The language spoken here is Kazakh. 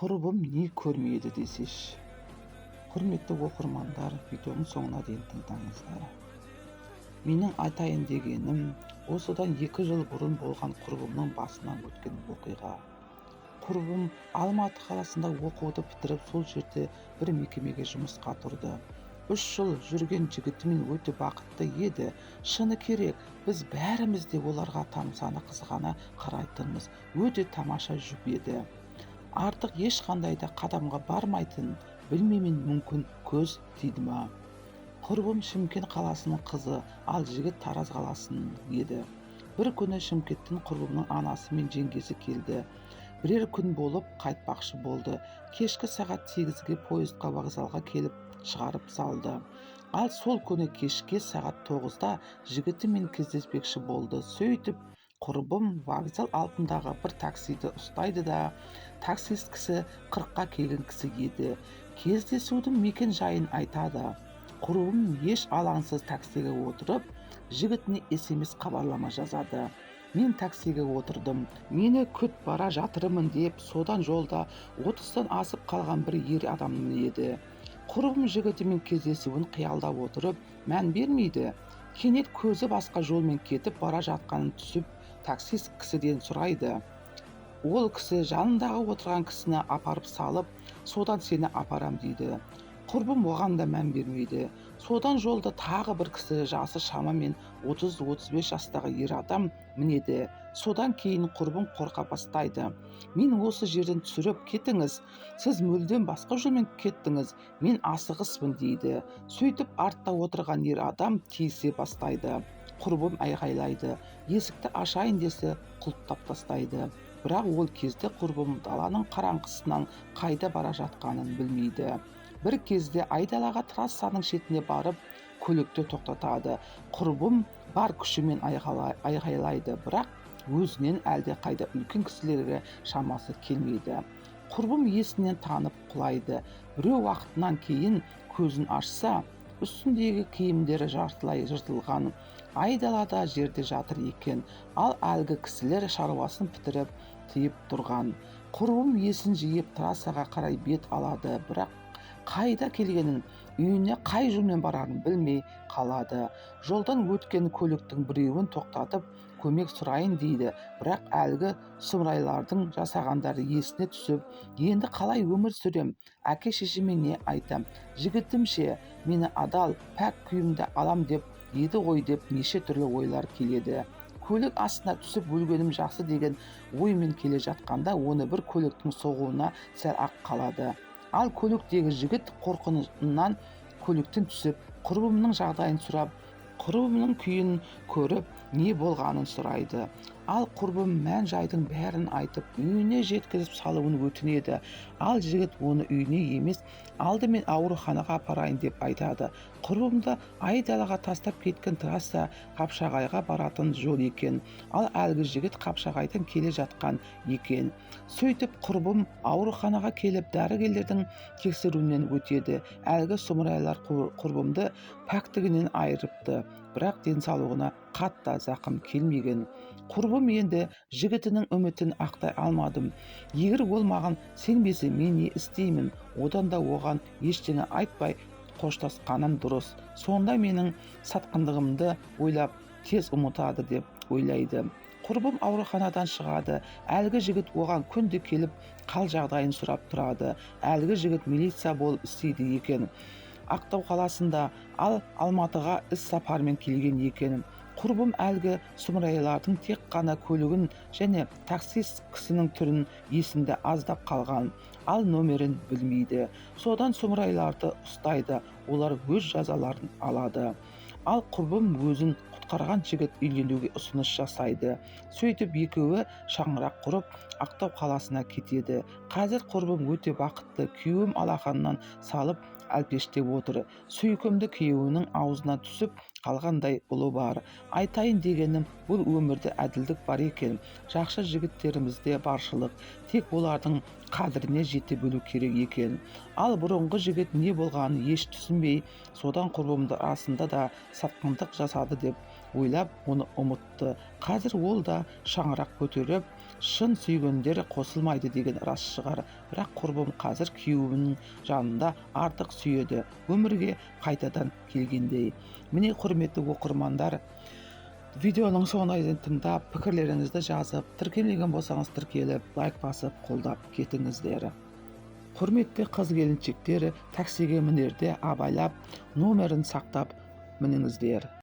Құрбым не көрмеді десеш. Құрметті оқырмандар, видеоның соңына дейін тыңдаңыздар. Менің айтайын дегенім, осыдан 2 жыл бұрын болған құрбымның басынан өткен оқиға. Құрбым Алматы қаласында оқуды бітіріп, сол жерде бір мекемеге жұмысқа тұрды. 3 жыл жүрген жігітімен өте бақытты еді. Шыны керек, біз бәріміз де оларға тамсана қызғана қарайтынбыз. Өте тамаша жұп еді. Артық ешқандай да қадамға бармайтын, білмеймін, мүмкін көз тиді ма. Құрбым Шымкент қаласының қызы, ал жігіт Тараз қаласының еді. Бір күні Шымкенттен құрбымның анасы мен жеңгесі келді. Бірер күн болып қайтпақшы болды. Кешкі сағат 8-ге поездға вокзалға келіп шығарып салды. Ал сол күні кешке сағат 9-да жігітімен кездеспекші болды. Сөйтіп, құрбым вокзал алдындағы бір таксиді ұстайды да, таксист кісі 40-қа келген кісі еді. Кездесудің мекен жайын айтады. Құрбым еш алаңсыз таксиге отырып, жігітіне SMS хабарлама жазады. Мен таксиге отырдым. Мені күт бара жатырмын деп, содан жолда 30-тан асып қалған бір ер адам еді. Құрбым жігітімен кездесуін қиялдап отырып, мән бермейді. Кенет көзі басқа жолмен кетіп бара жатқанын түсіп, таксист кісіден сұрайды. Ол кісі жанындағы отырған кісіні апарып салып, содан сені апарам дейді. Құрбым оған да мән бермейді. Содан жолда тағы бір кісі, жасы шамамен 30-35 жастағы ер адам мінеді. Содан кейін құрбым қорқа бастайды. Мен осы жерден түсіріп кетіңіз, сіз мүлдем басқа жолмен кеттіңіз, мен асығыспын дейді. Сөйтіп артта отырған ер адам тиісе бастайды. Құрбым айғайлайды. Есікті ашайын десе құлыптап тастайды. Бірақ ол кезде құрбым даланың қараңғысынан қайда бара жатқанын білмейді. Бір кезде айдалаға трассаның шетіне барып, көлікті тоқтатады. Құрбым бар күшімен айғайлайды, бірақ өзінен әлде қайда үлкен кісілерге шамасы келмейді. Құрбым есінен танып құлайды. Біреу уақытынан кейін көзін ашса, үстіндегі киімдері жартылай жыртылған. Айдалада жерде жатыр екен, ал әлгі кісілер шаруасын бітіріп тиіп тұрған. Құрбым есін жиып трассаға қарай бет алады, бірақ қайда келгенін, үйіне қай жолмен барарын білмей қалады. Жолдан өткен көліктің біреуін тоқтатып, көмек сұрайын дейді, бірақ әлгі сұмырайлардың жасағандары есіне түсіп, енді қалай өмір сүрем, әке-шешеме не айтам, жігітімше мені адал, пәк күйімді алам деп еді ғой деп неше түрлі ойлар келеді. Көлік астына түсіп өлгенім жақсы деген оймен келе жатқанда, оны бір көліктің соғуына сәл ақ қалады. Ал көліктегі жігіт қорқынышынан көліктен түсіп, құрбымның жағдайын сұрап, құрбымның күйін көріп, не болғанын сұрайды. Ал құрбым мән жайдың бәрін айтып, үйіне жеткізіп салуын өтінеді. Ал жігіт оны үйіне емес, алдымен ауруханаға апарайын деп айтады. Құрбымды айдалаға тастап кеткен трасса Қапшағайға баратын жол екен. Ал әлгі жігіт Қапшағайдан келе жатқан екен. Сөйтіп құрбым ауруханаға келіп, дәрігерлердің тексеруінен өтеді. Әлгі сұмырайлар құрбымды пәктігінен айырыпты, бірақ денсаулығына қатты зақым келмеген. Құрбым енді жігітінің үмітін ақтай алмадым. Егер ол маған сенбесе, мен не істеймін? Одан да оған ештеңе айтпай қоштасқаным дұрыс. Сонда менің сатқындығымды ойлап тез ұмытады деп ойлайды. Құрбым ауруханадан шығады. Әлгі жігіт оған күнде келіп қал жағдайын сұрап тұрады. Әлгі жігіт милиция болып істейді екен. Ақтау қаласында, ал Алматыға іс сапармен келген екен. Құрбым әлгі сұмырайлардың тек қана көлігін және таксист кісінің түрін есінде аздап қалған, ал нөмерін білмейді. Содан сұмырайларды ұстайды, олар өз жазаларын алады. Ал құрбым өзін құтқарған жігіт үйленуге ұсыныс жасайды. Сөйтіп екеуі шаңырақ құрып, Ақтау қаласына кетеді. Қазір құрбым өте бақытты, күйеуім алақанынан салып әлпештеп отыр. Сүйкімді күйеуінің аузына түсіп қалғандай ұлы бар. Айтайын дегенім, бұл өмірде әділдік бар екен. Жақсы жігіттерімізде баршылық, тек олардың қадіріне жете білу керек екен. Ал бұрынғы жігіт не болғанын еш түсінбей, содан құрбымды расында да сатқындық жасады деп ойлап, оны ұмытты. Қазір ол да шаңырақ көтеріп, шын сүйгендер қосылмайды деген рас шығар, бірақ құрбым қазір күйеуінің жанында артық сүйеді, өмірге қайтадан келгендей. Міне, құрметті оқырмандар, видеоның соңына дейін тыңдап, пікірлеріңізді жазып, тіркелмеген болсаңыз тіркеліп, лайк басып, қолдап кетіңіздер. Құрметті қыз-келіншектер, таксиге мінерде абайлап, номерін сақтап мініңіздер.